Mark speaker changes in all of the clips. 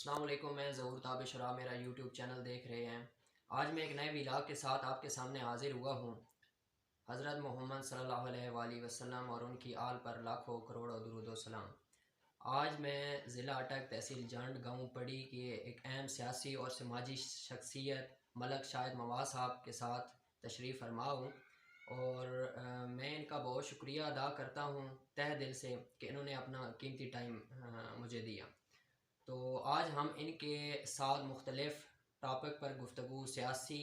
Speaker 1: अस्सलाम वालेकुम, मैं ज़हूर ताबिशरा मेरा यूट्यूब चैनल देख रहे हैं। आज मैं एक नए व्लॉग के साथ आपके सामने हाजिर हुआ हूँ। हज़रत मोहम्मद सल्लल्लाहु अलैहि वसल्लम और उनकी आल पर लाखों करोड़ों दुरूद व सलाम। आज मैं ज़िला अटक तहसील जंड गाँव पड़ी की एक अहम सियासी और समाजी शख्सियत मलक शाहिद मवाद साहब के साथ तशरीफ़ फरमा हूँ और मैं इनका बहुत शुक्रिया अदा करता हूँ तहे दिल से कि इन्होंने अपना कीमती टाइम मुझे दिया। तो आज हम इनके साथ मुख्तलिफ़ टॉपिक पर गुफ्तगू सियासी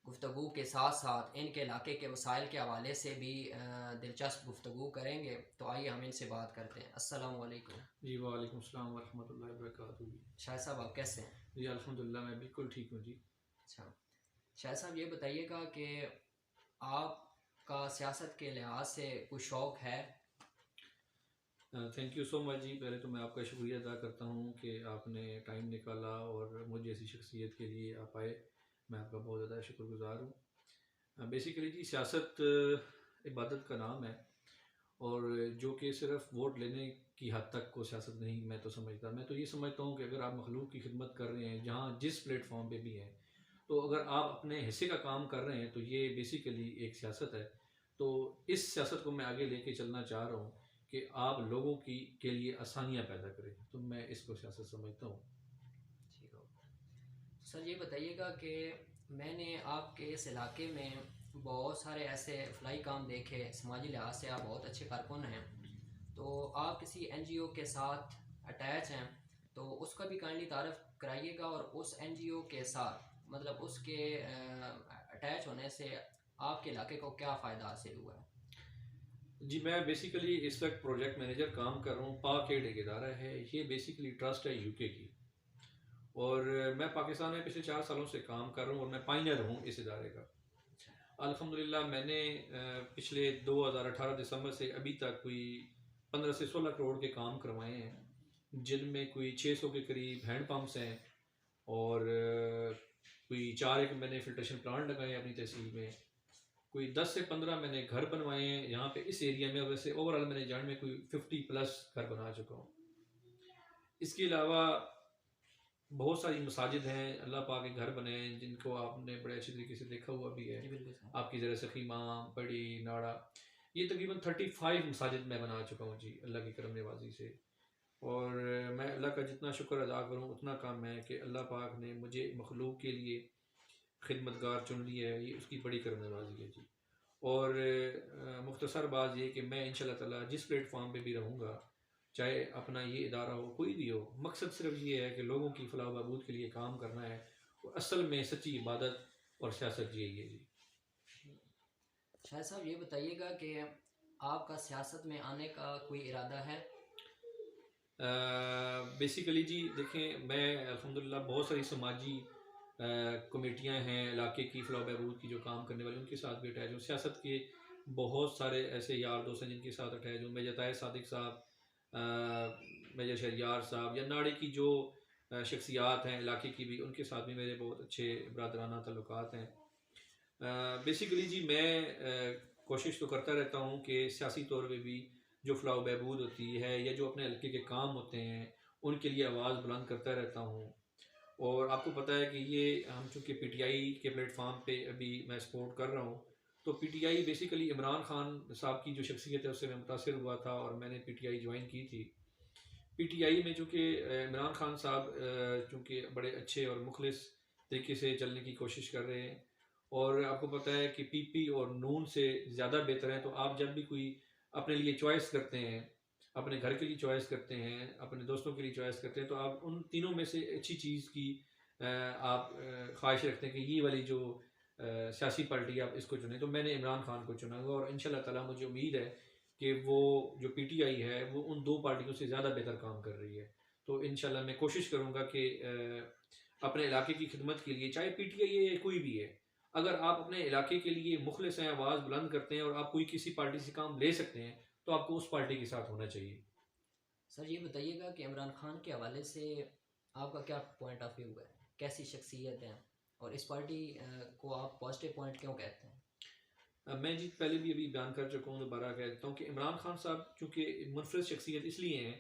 Speaker 1: गुफ्तगू के साथ साथ इनके इलाके के मसाइल के हवाले से भी दिलचस्प गुफ्तगू करेंगे। तो आइए हम इनसे बात करते हैं। अस्सलामु अलैकुम।
Speaker 2: जी वालेकुम सलाम वरहमतुल्लाहि वबरकातुहू। जी
Speaker 1: शाह साहब, आप कैसे हैं?
Speaker 2: जी अल्हम्दुलिल्लाह मैं बिल्कुल ठीक हूँ जी।
Speaker 1: अच्छा, शाह साहब ये बताइएगा कि आपका सियासत के लिहाज से कोई शौक़ है?
Speaker 2: थैंक यू सो मच जी। पहले तो मैं आपका शुक्रिया अदा करता हूँ कि आपने टाइम निकाला और मुझे ऐसी शख्सियत के लिए आप आए। मैं आपका बहुत ज़्यादा शुक्रगुज़ार हूँ। बेसिकली जी सियासत इबादत का नाम है और जो कि सिर्फ वोट लेने की हद तक को सियासत नहीं मैं तो समझता। मैं तो ये समझता हूँ कि अगर आप मखलूक की खिदमत कर रहे हैं जहाँ जिस प्लेटफॉर्म पे भी हैं, तो अगर आप अपने हिस्से का काम कर रहे हैं तो ये बेसिकली एक सियासत है। तो इस सियासत को मैं आगे लेके चलना चाह रहा हूँ कि आप लोगों की के लिए आसानियाँ पैदा करें, तो मैं इसको सियासत समझता हूँ।
Speaker 1: ठीक हो। सर ये बताइएगा कि मैंने आपके इस इलाके में बहुत सारे ऐसे फलाई काम देखे, समाजी लिहाज से आप बहुत अच्छे कारकुन हैं। तो आप किसी एनजीओ के साथ अटैच हैं, तो उसका भी काइंडली तारफ़ कराइएगा और उस एनजीओ के साथ मतलब उसके अटैच होने से आपके इलाके को क्या फ़ायदा हासिल हुआ है?
Speaker 2: जी मैं बेसिकली इस वक्त प्रोजेक्ट मैनेजर काम कर रहा हूँ। पाक एड एक इदारा है, ये बेसिकली ट्रस्ट है यूके की, और मैं पाकिस्तान में पिछले 4 सालों से काम कर रहा हूँ और मैं पाइनर हूँ इस इदारे का। अल्हम्दुलिल्लाह मैंने पिछले 2018 दिसंबर से अभी तक कोई 15 से 16 करोड़ के काम करवाए हैं, जिनमें कोई 600 के करीब हैंड पम्प्स हैं और कोई 4 एक मैंने फिल्ट्रेशन प्लांट लगाए हैं अपनी तहसील में। कोई 10 से 15 मैंने घर बनवाए हैं यहाँ पे इस एरिया में। वैसे ओवरऑल मैंने जान में कोई 50 प्लस घर बना चुका हूँ। इसके अलावा बहुत सारी मसाजिद हैं, अल्लाह पाक के घर बने हैं जिनको आपने बड़े अच्छे तरीके से देखा हुआ भी है।
Speaker 1: जी बिल्कुल सर।
Speaker 2: आपकी ज़रा सखीमा, बड़ी, नाड़ा, ये तकरीबन 35 मसाजिद मैं बना चुका हूँ जी अल्लाह की करम नवाजी से। और मैं अल्लाह का जितना शुक्र अदा करूँ उतना कम है कि अल्लाह पाक ने मुझे मखलूक के लिए खिदमतगार चुन लिया है, ये उसकी बड़ी करम नवाजी है जी। और मुख्तसर बात ये कि मैं इंशाल्लाह ताला जिस प्लेटफॉर्म पे भी रहूँगा, चाहे अपना ये इदारा हो कोई भी हो, मकसद सिर्फ ये है कि लोगों की फलाह बहबूद के लिए काम करना है। और असल में सच्ची इबादत और सियासत यही है जी।
Speaker 1: शाह साहब ये बताइएगा कि आपका सियासत में आने का कोई इरादा है?
Speaker 2: बेसिकली जी देखें, मैं अल्हम्दुलिल्लाह बहुत सारी समाजी कमेटियां हैं इलाके की फलाह बहबूद की जो काम करने वाली, उनके साथ भी अटैच हूँ। सियासत के बहुत सारे ऐसे यार दोस्त हैं जिनके साथ अटैच हूँ। मेजर ताहिर सादिक साहब, मेजर शहरियार साहब, या नाड़े की जो शख्सियात हैं इलाके की भी, उनके साथ भी मेरे बहुत अच्छे बरदराना ताल्लुकात हैं। बेसिकली जी मैं कोशिश तो करता रहता हूँ कि सियासी तौर पे भी जो फलाह बहबूद होती है या जो अपने हल्के के काम होते हैं उनके लिए आवाज़ बुलंद करता रहता हूँ। और आपको पता है कि ये हम चूँकि पीटीआई के प्लेटफॉर्म पे अभी मैं सपोर्ट कर रहा हूँ, तो पीटीआई बेसिकली इमरान खान साहब की जो शख्सियत है उससे मैं मुतासिर हुआ था और मैंने पीटीआई ज्वाइन की थी। पीटीआई में चूँकि इमरान खान साहब चूँकि बड़े अच्छे और मुखलिस तरीके से चलने की कोशिश कर रहे हैं, और आपको पता है कि पीपी और नून से ज़्यादा बेहतर है। तो आप जब भी कोई अपने लिए चॉइस करते हैं, अपने घर के लिए चॉइस करते हैं, अपने दोस्तों के लिए चॉइस करते हैं, तो आप उन तीनों में से अच्छी चीज़ की आप ख्वाहिश रखते हैं कि ये वाली जो सियासी पार्टी आप इसको चुनें। तो मैंने इमरान खान को चुना हुआ और इंशाल्लाह ताला मुझे उम्मीद है कि वो जो पीटीआई है वो उन दो पार्टियों से ज़्यादा बेहतर काम कर रही है। तो इंशाल्लाह मैं कोशिश करूँगा कि अपने इलाके की खिदमत के लिए, चाहे पीटीआई है या कोई भी है, अगर आप अपने इलाके के लिए मुखलिस हैं, आवाज़ बुलंद करते हैं और आप कोई किसी पार्टी से काम ले सकते हैं, तो आपको उस पार्टी के साथ होना चाहिए।
Speaker 1: सर ये बताइएगा कि इमरान खान के हवाले से आपका क्या पॉइंट ऑफ व्यू है? कैसी शख्सियत है? और इस पार्टी को आप पॉजिटिव पॉइंट क्यों कहते हैं?
Speaker 2: मैं जी पहले भी अभी बयान कर चुका हूँ, दोबारा कह देता हूँ कि इमरान खान साहब चूँकि मुनफरद शख्सियत इसलिए हैं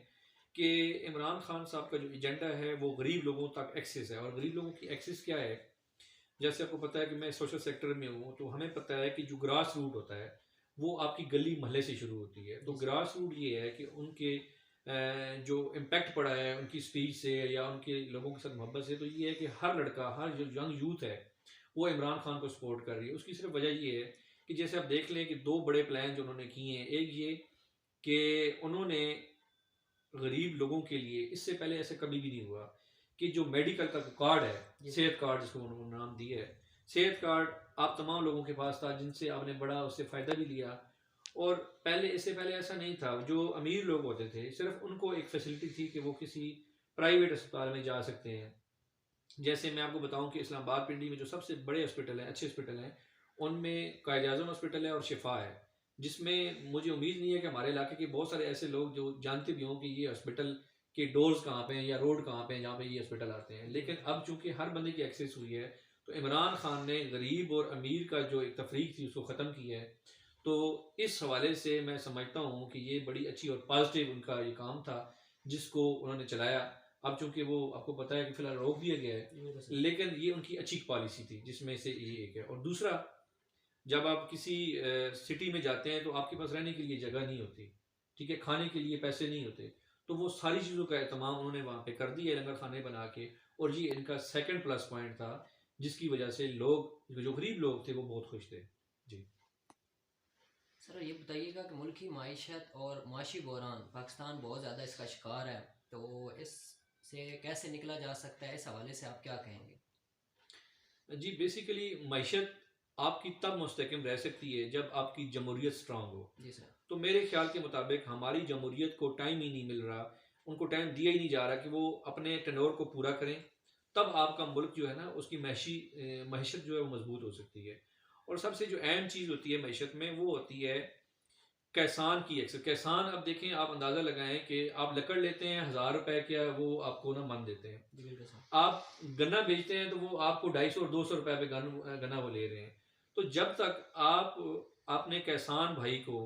Speaker 2: कि इमरान खान साहब का जो एजेंडा है वो गरीब लोगों तक एक्सेस है। और गरीब लोगों की एक्सेस क्या है, जैसे आपको पता है कि मैं सोशल सेक्टर में हूँ, तो हमें पता है कि जो ग्रास रूट होता है वो आपकी गली महल्ले से शुरू होती है। तो
Speaker 1: जी सर।
Speaker 2: ग्रास रूट ये है कि उनके जो इम्पैक्ट पड़ा है उनकी स्पीच से या उनके लोगों के साथ मोहब्बत से, तो ये है कि हर लड़का, हर जो यंग यूथ है वो इमरान खान को सपोर्ट कर रही है। उसकी सिर्फ वजह ये है कि जैसे आप देख लें कि दो बड़े प्लान जो उन्होंने किए हैं, एक ये कि उन्होंने गरीब लोगों के लिए, इससे पहले ऐसे कभी भी नहीं हुआ कि जो मेडिकल का कार्ड है,
Speaker 1: जी सर।
Speaker 2: सेहत कार्ड जिसको उन्होंने नाम दिया है, सेहत कार्ड आप तमाम लोगों के पास था जिनसे आपने बड़ा उससे फ़ायदा भी लिया। और पहले, इससे पहले ऐसा नहीं था। जो अमीर लोग होते थे सिर्फ उनको एक फैसिलिटी थी कि वो किसी प्राइवेट अस्पताल में जा सकते हैं। जैसे मैं आपको बताऊं कि इस्लामाबाद पिंडी में जो सबसे बड़े हॉस्पिटल हैं, अच्छे हॉस्पिटल हैं, उनमें कायद आज़म हॉस्पिटल है और शिफा है, जिसमें मुझे उम्मीद नहीं है कि हमारे इलाके के बहुत सारे ऐसे लोग जो जानते भी हों कि ये हॉस्पिटल के डोर्स कहाँ पे हैं या रोड कहाँ पे हैं जहाँ पे ये हॉस्पिटल आते हैं। लेकिन अब चूंकि हर बंदे की एक्सेस हुई है, तो इमरान खान ने गरीब और अमीर का जो एक तफरीक थी उसको ख़त्म किया है। तो इस हवाले से मैं समझता हूँ कि ये बड़ी अच्छी और पॉजिटिव उनका ये काम था जिसको उन्होंने चलाया। अब चूंकि वो आपको पता है कि फिलहाल रोक दिया गया है,
Speaker 1: बिल्कुल सर।
Speaker 2: लेकिन ये उनकी अच्छी पॉलिसी थी जिसमें से ये एक है। और दूसरा, जब आप किसी सिटी में जाते हैं तो आपके पास रहने के लिए जगह नहीं होती, ठीक है, खाने के लिए पैसे नहीं होते, तो वो सारी चीज़ों का एहतमाम उन्होंने वहाँ पे कर दिया लंगर खाने बना के। और ये इनका सेकंड प्लस पॉइंट था जिसकी वजह से लोग, जो गरीब लोग थे, वो बहुत खुश थे। जी।
Speaker 1: सर ये बताइएगा कि मुल्क की माइशत और माशी बहरान, पाकिस्तान बहुत ज़्यादा इसका शिकार है, तो इससे कैसे निकला जा सकता है, इस हवाले से आप क्या कहेंगे?
Speaker 2: जी, बेसिकली मईशत आपकी तब मुस्तकम रह सकती है जब आपकी जमहूरियत स्ट्रांग हो।
Speaker 1: जी सर।
Speaker 2: तो मेरे ख्याल के मुताबिक हमारी जमहूरियत को टाइम ही नहीं मिल रहा, उनको टाइम दिया ही नहीं जा रहा कि वो अपने टेन्योर को पूरा करें। तब आपका मुल्क जो है ना, उसकी मैशत जो है वो मजबूत हो सकती है। और सबसे जो अहम चीज़ होती है मैशत में, वो होती है कैसान की एक्सेस। कैसान, अब देखें, आप अंदाज़ा लगाएं कि आप लकड़ लेते हैं 1000 रुपए का, वो आपको ना मन देते हैं।
Speaker 1: जी बिल्कुल सर।
Speaker 2: आप गन्ना बेचते हैं तो वो आपको 250 और 200 रुपए पे गन्ना वो ले रहे हैं। तो जब तक आप अपने किसान भाई को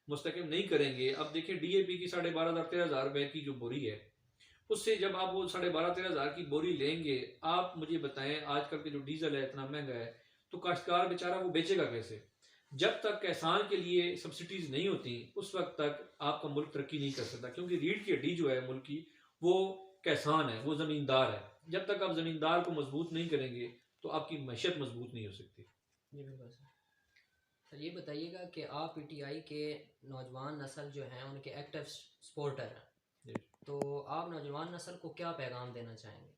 Speaker 2: मुस्तकम नहीं करेंगे, अब देखिए डीएपी की 12,500 13,000 रुपए की जो बोरी है, उससे जब आप वो 12,500 13,000 की बोरी लेंगे, आप मुझे बताएं आजकल के जो डीजल है इतना महंगा है, तो काश्तकार बेचारा वो बेचेगा कैसे? जब तक किसान के लिए सब्सिडीज नहीं होती, उस वक्त तक आपका मुल्क तरक्की नहीं कर सकता, क्योंकि रीढ़ की हड्डी जो है मुल्क की, वो किसान है, वो जमींदार है। जब तक आप जमींदार को मजबूत नहीं करेंगे तो आपकी मैशत मजबूत नहीं हो सकती।
Speaker 1: जी बिल्कुल सर। सर ये बताइएगा कि आप पीटीआई के नौजवान नस्ल जो हैं उनके एक्टिव सपोर्टर हैं,
Speaker 2: जी।
Speaker 1: तो आप नौजवान नस्ल को क्या पैगाम देना चाहेंगे?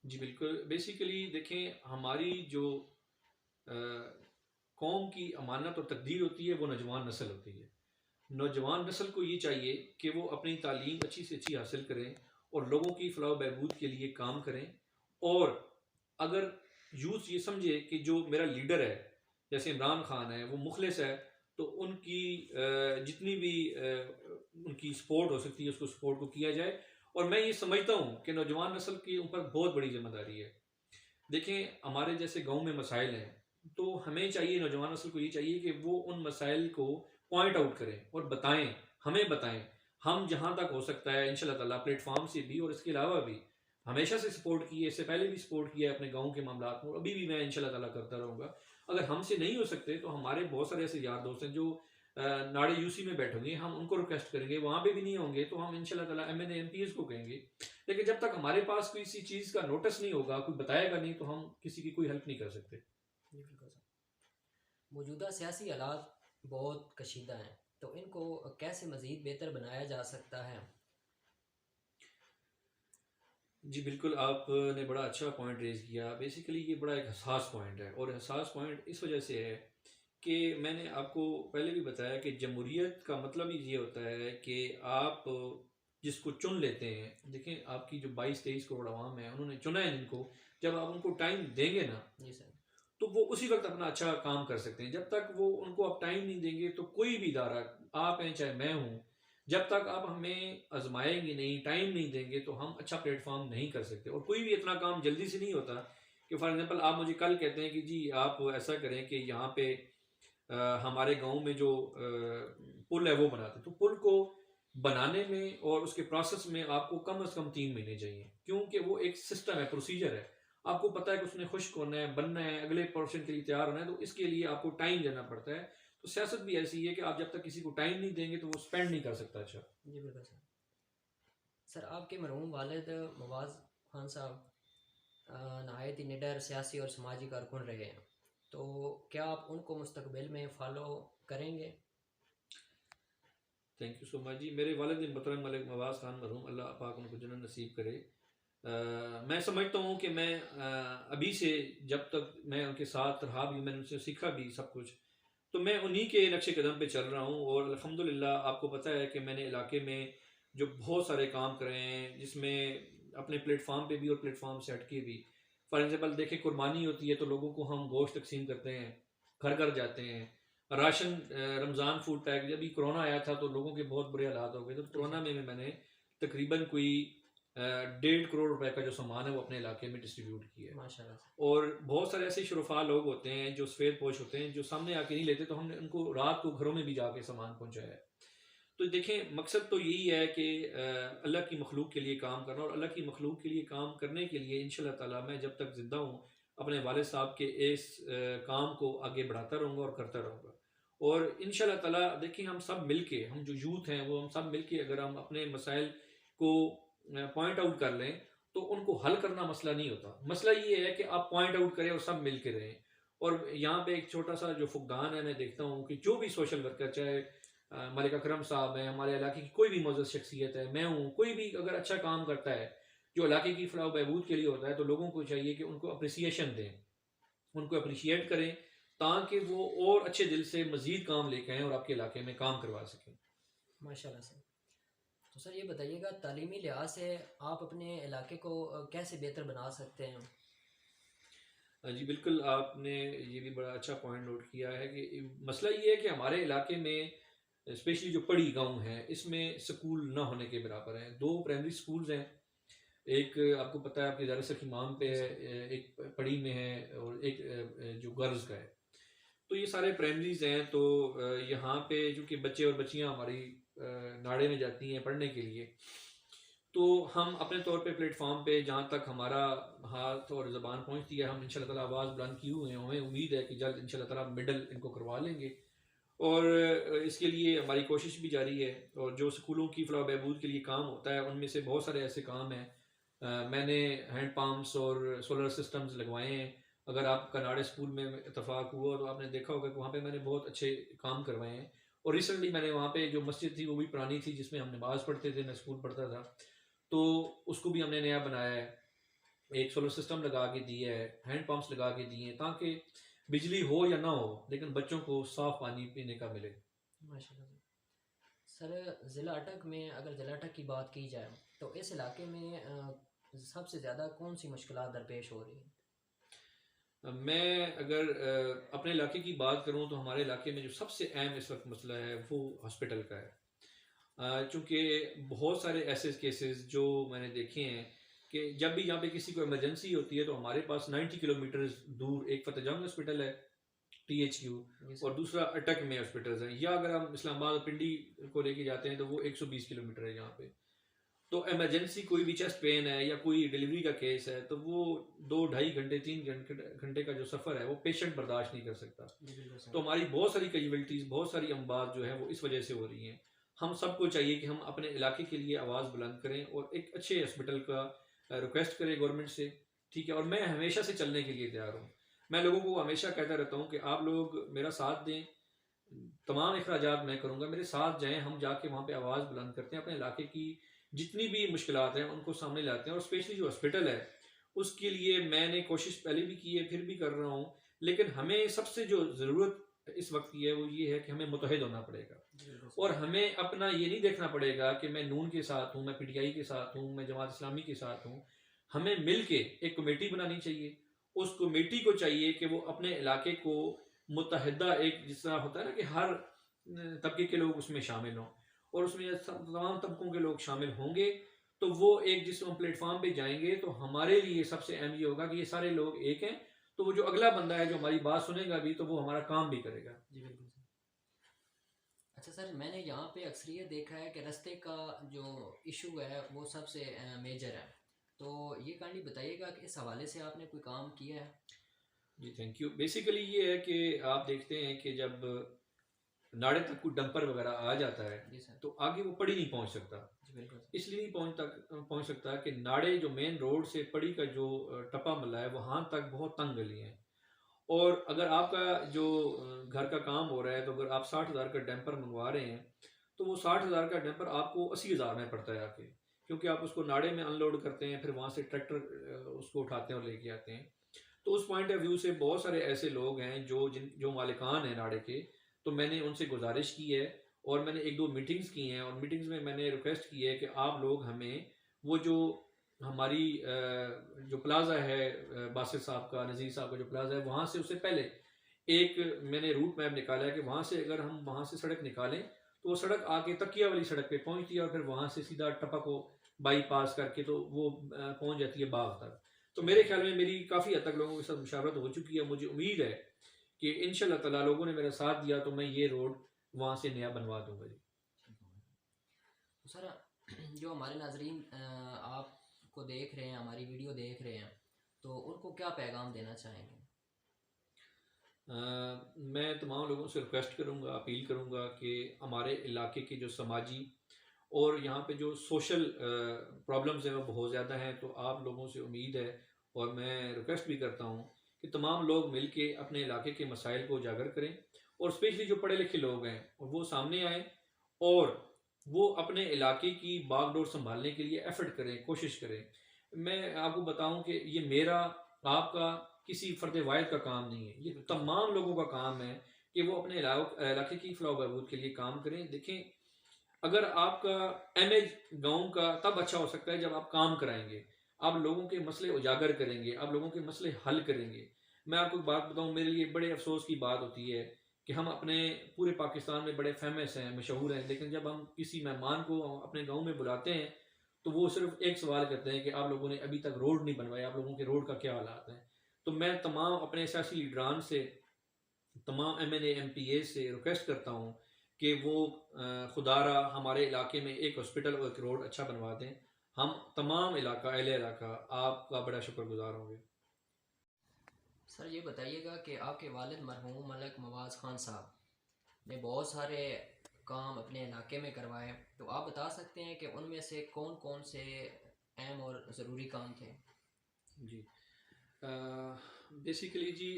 Speaker 2: जी बिल्कुल, बेसिकली देखें, हमारी जो अ, कौम की अमानत और तकदीर होती है वो नौजवान नस्ल होती है। नौजवान नस्ल को ये चाहिए कि वो अपनी तालीम अच्छी से अच्छी हासिल करें और लोगों की फलाह व बहबूद के लिए काम करें। और अगर यूथ ये समझे कि जो मेरा लीडर है, जैसे इमरान खान है, वो मुखलिस है, तो उनकी जितनी भी उनकी सपोर्ट हो सकती है उसको सपोर्ट को किया जाए। और मैं ये समझता हूँ कि नौजवान नस्ल के ऊपर बहुत बड़ी जिम्मेदारी है। देखें, हमारे जैसे गांव में मसाइल हैं, तो हमें चाहिए, नौजवान नस्ल को ये चाहिए कि वो उन मसाइल को पॉइंट आउट करें और बताएं, हमें बताएं। हम जहां तक हो सकता है इंशाल्लाह ताला प्लेटफॉर्म से भी और इसके अलावा भी हमेशा से सपोर्ट किए, इससे पहले भी सपोर्ट किया है अपने गांव के मामलात में, और अभी भी मैं इंशाल्लाह ताला करता रहूँगा। अगर हमसे नहीं हो सकते तो हमारे बहुत सारे ऐसे यार दोस्त हैं जो नाड़े यूसी में बैठेंगे, हम उनको रिक्वेस्ट करेंगे। वहाँ पे भी नहीं होंगे तो हम इंशाल्लाह ताला एमएनए एमपीएस को कहेंगे। लेकिन जब तक हमारे पास किसी चीज़ का नोटिस नहीं होगा, कोई बताएगा नहीं, तो हम किसी की कोई हेल्प नहीं कर सकते।
Speaker 1: जी बिल्कुल सर। मौजूदा सियासी हालात बहुत कशीदा हैं, तो इनको कैसे मज़ीद बेहतर बनाया जा सकता है?
Speaker 2: जी बिल्कुल, आपने बड़ा अच्छा पॉइंट रेज़ किया। बेसिकली ये बड़ा एक हसास पॉइंट है, और हसास पॉइंट इस वजह से है कि मैंने आपको पहले भी बताया कि जमहूरियत का मतलब ही ये होता है कि आप जिसको चुन लेते हैं, देखें आपकी जो 22-23 करोड़ आवाम है, उन्होंने चुना है जिनको, जब आप उनको टाइम देंगे ना,
Speaker 1: जी सर।
Speaker 2: तो वो उसी वक्त अपना अच्छा काम कर सकते हैं। जब तक वो उनको आप टाइम नहीं देंगे, तो कोई भी इदारा, आप हैं चाहे मैं हूँ, जब तक आप हमें आजमाएंगे नहीं, टाइम नहीं देंगे, तो हम अच्छा प्लेटफॉर्म नहीं कर सकते। और कोई भी इतना काम जल्दी से नहीं होता कि फॉर एग्जांपल आप मुझे कल कहते हैं कि जी आप ऐसा करें कि यहाँ पे हमारे गांव में जो पुल है वो बनाते, तो पुल को बनाने में और उसके प्रोसेस में आपको कम से कम 3 महीने चाहिए, क्योंकि वो एक सिस्टम है, प्रोसीजर है। आपको पता है कि उसने खुश्क होना है, बनना है, अगले पोर्शन के लिए तैयार होना है, तो इसके लिए आपको टाइम देना पड़ता है। तो सियासत भी ऐसी है कि आप जब तक किसी को टाइम नहीं देंगे तो वो स्पेंड नहीं कर सकता। अच्छा
Speaker 1: जी बिल्कुल सर। सर आपके मरहूम वालिद मुवाज़ खान साहब नहायत ही निडर सियासी और समाजी कारकुन रहे हैं, तो क्या आप उनको मुस्तकबिल में फ़ॉलो करेंगे?
Speaker 2: थैंक यू सो मच जी। मेरे वालिद मोहतरम मलिक नवाज़ खान मरहूम, अल्लाह पाक उनको जन्नत नसीब करे। मैं समझता हूँ कि मैं अभी से जब तक मैं उनके साथ रहा भी, मैंने उनसे सीखा भी सब कुछ, तो मैं उन्हीं के नक्शे कदम पे चल रहा हूँ। और अल्हम्दुलिल्लाह आपको पता है कि मैंने इलाके में जो बहुत सारे काम करे हैं, जिसमें अपने प्लेटफॉर्म पे भी और प्लेटफॉर्म से हट के भी। फॉर एग्जाम्पल देखें, कुर्बानी होती है तो लोगों को हम गोश्त तकसीम करते हैं, घर घर जाते हैं। राशन, रमज़ान फूड पैक, जब भी कोरोना आया था तो लोगों के बहुत बुरे हालात हो गए। तो
Speaker 1: जी
Speaker 2: कोरोना
Speaker 1: सर।
Speaker 2: में मैंने तकरीबन कोई 1.5 करोड़ रुपए का जो सामान है वो अपने इलाके में डिस्ट्रीब्यूट किया है।
Speaker 1: माशाल्लाह सर।
Speaker 2: और बहुत सारे ऐसे शुरफा लोग होते हैं जो सफ़ेद पोश होते हैं, जो सामने आके नहीं लेते, तो हमने उनको रात को घरों में भी जाके सामान पहुंचाया है। तो देखें, मकसद तो यही है कि अल्लाह की मखलूक के लिए काम करना, और अल्लाह की मखलूक के लिए काम करने के लिए इंशाल्लाह ताला मैं जब तक ज़िंदा हूँ अपने वालिद साहब के इस काम को आगे बढ़ाता रहूँगा और करता रहूँगा। और इंशाल्लाह ताला देखिए, हम सब मिल के, हम जो यूथ हैं वो हम सब मिल के अगर हम अपने मसाइल को पॉइंट आउट कर लें तो उनको हल करना मसला नहीं होता। मसला ये है कि आप पॉइंट आउट करें और सब मिल के रहें। और यहाँ पे एक छोटा सा जो फुकदान है, मैं देखता हूँ कि जो भी सोशल वर्कर, चाहे मलिक अकरम साहब हैं, हमारे इलाके की कोई भी मौजूद शख्सियत है, मैं हूँ, कोई भी अगर अच्छा काम करता है जो इलाके की फलाह बहबूद के लिए होता है, तो लोगों को चाहिए कि उनको अप्रिसिएशन दें, उनको अप्रिशिएट करें, ताकि वो और अच्छे दिल से मज़ीद काम लेके आएँ और आपके इलाके में काम करवा सकें।
Speaker 1: माशाल्लाह सर। तो सर ये बताइएगा, तालीमी लिहाज से आप अपने इलाके को कैसे बेहतर बना सकते हैं?
Speaker 2: जी बिल्कुल, आपने ये भी बड़ा अच्छा पॉइंट नोट किया है कि मसला ये है कि हमारे इलाके में स्पेशली जो पड़ी गांव है, इसमें स्कूल ना होने के बराबर हैं। 2 प्राइमरी स्कूल्स हैं, एक आपको पता है आपके दारुल इमाम पे
Speaker 1: जी
Speaker 2: है,
Speaker 1: सर।
Speaker 2: एक पड़ी में है, और एक जो गर्ल्स का है। तो ये सारे प्राइमरीज हैं। तो यहाँ पे चूँकि बच्चे और बच्चियाँ हमारी नाड़े में जाती हैं पढ़ने के लिए, तो हम अपने तौर पे प्लेटफॉर्म पे जहाँ तक हमारा हाथ और ज़बान पहुँचती है, हम इंशाल्लाह ताला आवाज़ बुलंद किए हुए हैं। हमें उम्मीद है कि जल्द इंशाल्लाह ताला मिडल इनको करवा लेंगे, और इसके लिए हमारी कोशिश भी जारी है। और जो स्कूलों की फलाह बहबूद के लिए काम होता है, उनमें से बहुत सारे ऐसे काम हैं। मैंने हैंड पम्प्स और सोलर सिस्टम्स लगवाए हैं। अगर आपका नाड़े स्कूल में इतफाक हुआ तो आपने देखा होगा कि वहाँ पे मैंने बहुत अच्छे काम करवाए हैं। और रिसेंटली मैंने वहाँ पे जो मस्जिद थी वो भी पुरानी थी, जिसमें हम नमाज़ पढ़ते थे, मैं स्कूल पढ़ता था, तो उसको भी हमने नया बनाया है। एक सोलर सिस्टम लगा के दिया है, हैंड पंप्स लगा के दिए हैं, ताकि बिजली हो या ना हो लेकिन बच्चों को साफ पानी पीने का मिले।
Speaker 1: माशाल्लाह सर। सर ज़िला अटक में, अगर ज़िला अटक की बात की जाए, तो इस इलाके में सबसे ज़्यादा कौन सी मुश्किलात दरपेश हो रही हैं?
Speaker 2: मैं अगर अपने इलाके की बात करूं तो हमारे इलाके में जो सबसे अहम इस वक्त मसला है वो हॉस्पिटल का है। चूँकि बहुत सारे ऐसे केसेस जो मैंने देखे हैं कि जब भी यहाँ पे किसी को इमरजेंसी होती है तो हमारे पास 90 किलोमीटर दूर एक फतेहजंग हॉस्पिटल है, THQ,
Speaker 1: जी
Speaker 2: और
Speaker 1: सर।
Speaker 2: दूसरा अटक में हॉस्पिटल्स हैं। या अगर हम इस्लामाबाद और पिंडी को लेके जाते हैं तो वो 120 किलोमीटर है यहाँ पे। तो इमरजेंसी कोई भी चेस्ट पेन है या कोई डिलीवरी का केस है, तो वो 2 ढाई घंटे 3 घंटे का जो सफ़र है वो पेशेंट बर्दाश्त नहीं कर सकता।
Speaker 1: जी बिल्कुल
Speaker 2: तो
Speaker 1: सर।
Speaker 2: हमारी बहुत सारी कैजुअलिटीज़, बहुत सारी अमवात जो है वो इस वजह से हो रही हैं। हम सबको चाहिए कि हम अपने इलाके के लिए आवाज़ बुलंद करें और एक अच्छे हॉस्पिटल का रिक्वेस्ट करें गवर्नमेंट से। ठीक है, और मैं हमेशा से चलने के लिए तैयार हूँ। मैं लोगों को हमेशा कहता रहता हूँ कि आप लोग मेरा साथ दें, तमाम अखराजात मैं करूँगा, मेरे साथ जाएं, हम जाके वहाँ पे आवाज़ बुलंद करते हैं, अपने इलाके की जितनी भी मुश्किलात हैं उनको सामने लाते हैं। और स्पेशली जो हॉस्पिटल है उसके लिए मैंने कोशिश पहले भी की है, फिर भी कर रहा हूँ। लेकिन हमें सबसे जो ज़रूरत इस वक्त की है वो ये है कि हमें मुतहद होना पड़ेगा।
Speaker 1: जी बिल्कुल
Speaker 2: और
Speaker 1: सर।
Speaker 2: हमें अपना ये नहीं देखना पड़ेगा कि मैं नून के साथ हूँ, मैं PTI के साथ हूँ, मैं जमात इस्लामी के साथ हूँ। हमें मिल के एक कमेटी बनानी चाहिए। उस कमेटी को चाहिए कि वो अपने इलाके को मुतहदा, एक जिस तरह होता है ना कि हर तबके के लोग उसमें शामिल हों, और उसमें तमाम तबकों के लोग शामिल होंगे, तो वो एक जिस हम प्लेटफॉर्म पे जाएंगे तो हमारे लिए सबसे अहम ये होगा कि ये सारे लोग एक हैं। तो वो जो अगला बंदा है जो हमारी बात सुनेगा भी, तो वो हमारा काम भी करेगा।
Speaker 1: जी बिल्कुल सर। अच्छा सर, मैंने यहाँ पे अक्सरियत देखा है कि रास्ते का जो इशू है वो सबसे मेजर है। तो ये काइंडली बताइएगा कि इस हवाले से आपने कोई काम किया है?
Speaker 2: जी थैंक यू। बेसिकली ये है कि आप देखते हैं कि जब नाड़े तक कोई डंपर वगैरह आ जाता है
Speaker 1: जी सर।
Speaker 2: तो आगे वो पड़ी नहीं पहुंच सकता।
Speaker 1: जी बिल्कुल सर।
Speaker 2: इसलिए नहीं पहुंच सकता कि नाड़े जो मेन रोड से पड़ी का जो टप्पा मल्ला है वहां तक बहुत तंग गली है। और अगर आपका जो घर का काम हो रहा है तो अगर आप 60,000 का डंपर मंगवा रहे हैं तो वो 60,000 का डंपर आपको 80,000 में पड़ता है आके, क्योंकि आप उसको नाड़े में अनलोड करते हैं, फिर वहां से ट्रैक्टर उसको उठाते हैं और लेके आते हैं। तो उस पॉइंट ऑफ व्यू से बहुत सारे ऐसे लोग हैं जो मालिकान हैं नाड़े के। तो मैंने उनसे गुजारिश की है और मैंने एक दो मीटिंग्स की हैं, और मीटिंग्स में मैंने रिक्वेस्ट की है कि आप लोग हमें वो जो हमारी जो प्लाजा है बासित साहब का, नज़ीर साहब का जो प्लाजा है, वहाँ से उससे पहले एक मैंने रूट मैप निकाला है कि वहाँ से अगर हम वहाँ से सड़क निकालें तो वो सड़क आके तकिया वाली सड़क पे पहुँचती है और फिर वहाँ से सीधा टपा को बाईपास करके तो वो पहुँच जाती है बाग तक। तो मेरे ख्याल में मेरी काफ़ी हद तक लोगों के साथ मुशावरत हो चुकी है। मुझे उम्मीद है कि इंशाल्लाह ताला लोगों ने मेरा साथ दिया तो मैं ये रोड वहाँ से नया बनवा दूंगा जी।
Speaker 1: तो सर, जो हमारे नाजरीन आपको देख रहे हैं, हमारी वीडियो देख रहे हैं, तो उनको क्या पैगाम देना चाहेंगे?
Speaker 2: मैं तमाम लोगों से रिक्वेस्ट करूँगा, अपील करूँगा कि हमारे इलाके की जो समाजी और यहाँ पे जो सोशल प्रॉब्लम्स हैं वो बहुत ज़्यादा हैं। तो आप लोगों से उम्मीद है और मैं रिक्वेस्ट भी करता हूँ कि तमाम लोग मिल के अपने इलाके के मसाइल को उजागर करें, और स्पेशली जो पढ़े लिखे लोग हैं और वो सामने आएँ और वो अपने इलाके की बागडोर संभालने के लिए एफर्ट करें, कोशिश करें। मैं आपको बताऊं कि ये मेरा, आपका, किसी फर्द वाहिद का काम नहीं है, ये
Speaker 1: बिल्कुल सर।
Speaker 2: तमाम लोगों का काम है कि वो अपने इलाके की फलाह व बहबूद के लिए काम करें। देखें, अगर आपका इमेज गाँव का तब अच्छा हो सकता है जब आप काम कराएंगे, आप लोगों के मसले उजागर करेंगे, आप लोगों के मसले हल करेंगे। मैं आपको एक बात बताऊं, मेरे लिए बड़े अफसोस की बात होती है कि हम अपने पूरे पाकिस्तान में बड़े फेमस हैं, मशहूर हैं, लेकिन जब हम किसी मेहमान को अपने गांव में बुलाते हैं तो वो सिर्फ एक सवाल करते हैं कि आप लोगों ने अभी तक रोड नहीं बनवाया, आप लोगों के रोड का क्या हालात है। तो मैं तमाम अपने सियासी लीडरान से, तमाम MNA MPA से रिक्वेस्ट करता हूँ कि वो खुदारा हमारे इलाके में एक हॉस्पिटल और एक रोड अच्छा बनवा दें। हम तमाम इलाका, अहले इलाका, आपका बड़ा शुक्रगुजार होंगे।
Speaker 1: सर ये बताइएगा कि आपके वालिद मरहूम मलक मवाज़ ख़ान साहब ने बहुत सारे काम अपने इलाके में करवाए, तो आप बता सकते हैं कि उनमें से कौन कौन से अहम और ज़रूरी काम थे?
Speaker 2: जी, बेसिकली जी,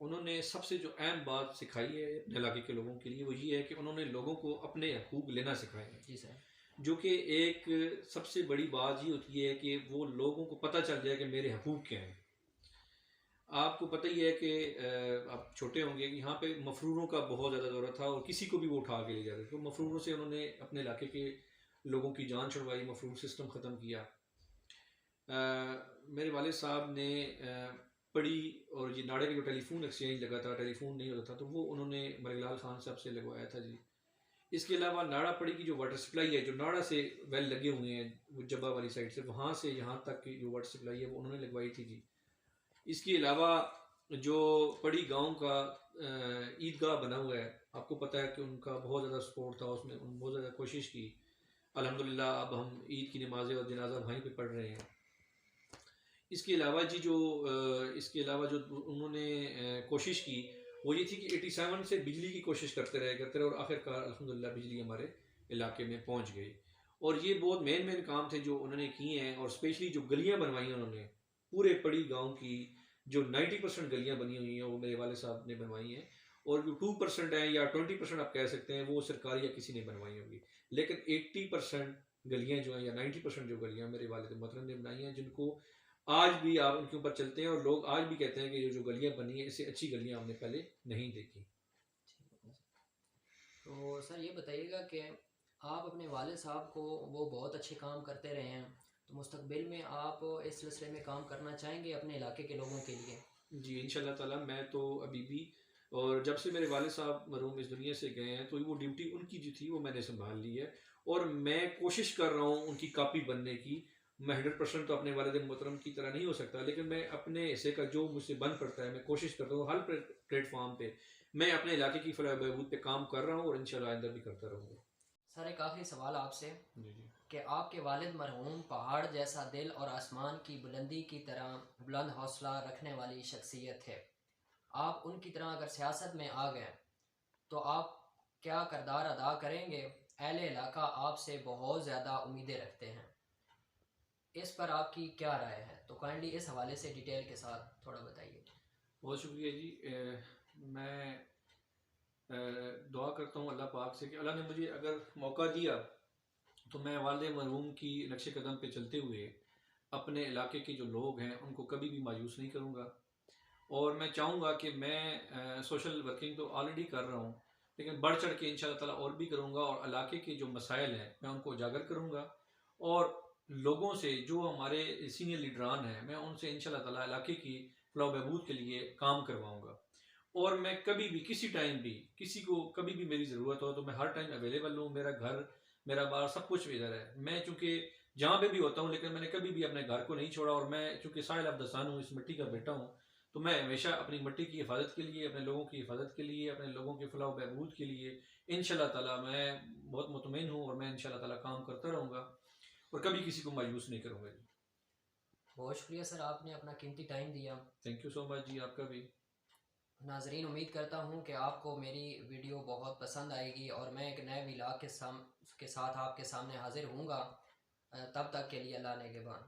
Speaker 2: उन्होंने सबसे जो अहम बात सिखाई है अपने इलाके के लोगों के लिए वो ये है कि उन्होंने लोगों को अपने हकूक़ लेना सिखाए हैं।
Speaker 1: जी सर।
Speaker 2: जो कि एक सबसे बड़ी बात ये होती है कि वो लोगों को पता चल जाए कि मेरे हकूक़ क्या हैं। आपको पता ही है कि आप छोटे होंगे कि यहाँ पे मफरूरों का बहुत ज़्यादा दौरा था और किसी को भी वो उठा के ले जाते थे। तो मफरूरों से उन्होंने अपने इलाके के लोगों की जान छुड़वाई, मफरूर सिस्टम ख़त्म किया। मेरे वालिद साहब ने पड़ी और ये नाड़े का जो टेलीफोन एक्सचेंज लगा था, टेलीफोन नहीं होता था, तो वो उन्होंने मलिक खान साहब से लगवाया था जी। इसके अलावा नाड़ा पड़ी की जो वाटर सप्लाई है, जो नाड़ा से वेल लगे हुए हैं वो जब्बा वाली साइड से, वहाँ से यहाँ तक की जो वाटर सप्लाई है वो उन्होंने लगवाई थी जी। इसके अलावा जो पड़ी गांव का ईदगाह बना हुआ है, आपको पता है कि उनका बहुत ज़्यादा सपोर्ट था उसमें, उन्होंने बहुत ज़्यादा कोशिश की। अल्हम्दुलिल्लाह अब हम ईद की नमाज़ें और जनाजा वहीं पे पढ़ रहे हैं। इसके अलावा जी जो उन्होंने कोशिश की वो ये थी कि 87 से बिजली की कोशिश करते रहे और आखिरकार अल्हम्दुलिल्लाह बिजली हमारे इलाके में पहुंच गई। और ये बहुत मेन काम थे जो उन्होंने किए हैं, और स्पेशली जो गलियां बनवाई उन्होंने पूरे पड़ी गांव की, जो 90% गलियां बनी हुई हैं वो मेरे वाले साहब ने बनवाई हैं। और जो 2% है या 20% आप कह सकते हैं वो सरकारी या किसी ने बनवाई होगी, लेकिन 80% गलियां जो हैं या 90% जो गलियां मेरे वालिद मोहतरम ने बनाई हैं, जिनको आज भी आप उनके ऊपर चलते हैं और लोग आज भी कहते हैं कि ये जो गलियां बनी है इससे अच्छी गलियां हमने पहले नहीं देखी।
Speaker 1: तो सर ये बताइएगा कि आप अपने वालिद साहब को, वो बहुत अच्छे काम करते रहे हैं, तो मुस्तकबिल में आप इस सिलसिले में काम करना चाहेंगे अपने इलाके के लोगों के लिए?
Speaker 2: जी इंशाल्लाह ताला, मैं तो अभी भी, और जब से मेरे वालिद साहब मरहूम इस दुनिया से गए हैं तो वो ड्यूटी उनकी जो थी वो मैंने संभाल ली है, और मैं कोशिश कर रहा हूँ उनकी कॉपी बनने की। मैं 100% तो अपने वालिद मोहतरम की तरह नहीं हो सकता, लेकिन मैं अपने हिस्से का जो मुझसे बन पड़ता है मैं कोशिश करता हूँ हर प्लेटफॉर्म पे मैं अपने इलाके की फलाह बहबूद पे काम कर रहा हूँ और इंशाल्लाह आइंदा भी करता रहूँगा।
Speaker 1: सर एक आखिरी सवाल आपसे
Speaker 2: जी जी।
Speaker 1: कि आपके वालिद मरहूम पहाड़ जैसा दिल और आसमान की बुलंदी की तरह बुलंद हौसला रखने वाली शख्सियत है। आप उनकी तरह अगर सियासत में आ गए तो आप क्या किरदार अदा करेंगे? अहले इलाका आपसे बहुत ज़्यादा उम्मीदें रखते हैं, इस पर आपकी क्या राय है? तो काइंडली इस हवाले से डिटेल के साथ थोड़ा बताइए।
Speaker 2: बहुत शुक्रिया जी। मैं दुआ करता हूँ अल्लाह पाक से कि अल्लाह ने मुझे अगर मौका दिया तो मैं वालिद मरहूम की नक्शे कदम पे चलते हुए अपने इलाके के जो लोग हैं उनको कभी भी मायूस नहीं करूँगा। और मैं चाहूँगा कि मैं सोशल वर्किंग तो ऑलरेडी कर रहा हूँ, लेकिन बढ़ चढ़ के इंशाल्लाह ताला और भी करूँगा और इलाके के जो मसाइल हैं मैं उनको उजागर करूँगा। और लोगों से जो हमारे सीनियर लीडरान हैं मैं उनसे इंशाल्लाह ताला इलाके की फलाह बहबूद के लिए काम करवाऊँगा। और मैं कभी भी किसी टाइम भी किसी को कभी भी मेरी ज़रूरत हो तो मैं हर टाइम अवेलेबल हूँ। मेरा घर, मेरा बार सब कुछ इधर है। मैं चूँकि जहाँ पे भी होता हूँ, लेकिन मैंने कभी भी अपने घर को नहीं छोड़ा और मैं चूँकि साहिल ऑफ द सन हूँ, इस मिट्टी का बेटा हूँ, तो मैं हमेशा अपनी मिट्टी की हिफाजत के लिए, अपने लोगों की हिफाजत के लिए, अपने लोगों के फलाह बहबूद के लिए इंशाल्लाह ताला मैं बहुत मुतमईन हूँ और मैं इंशाल्लाह ताला काम करता रहूँगा और कभी किसी को मायूस नहीं करूँगा जी।
Speaker 1: बहुत शुक्रिया सर, आपने अपना कीमती टाइम दिया।
Speaker 2: थैंक यू सो मच जी, आपका भी।
Speaker 1: नाजरीन उम्मीद करता हूँ कि आपको मेरी वीडियो बहुत पसंद आएगी और मैं एक नए विलाग के साथ आपके सामने हाजिर हूँगा। तब तक के लिए अल्लाह ने निगहबान।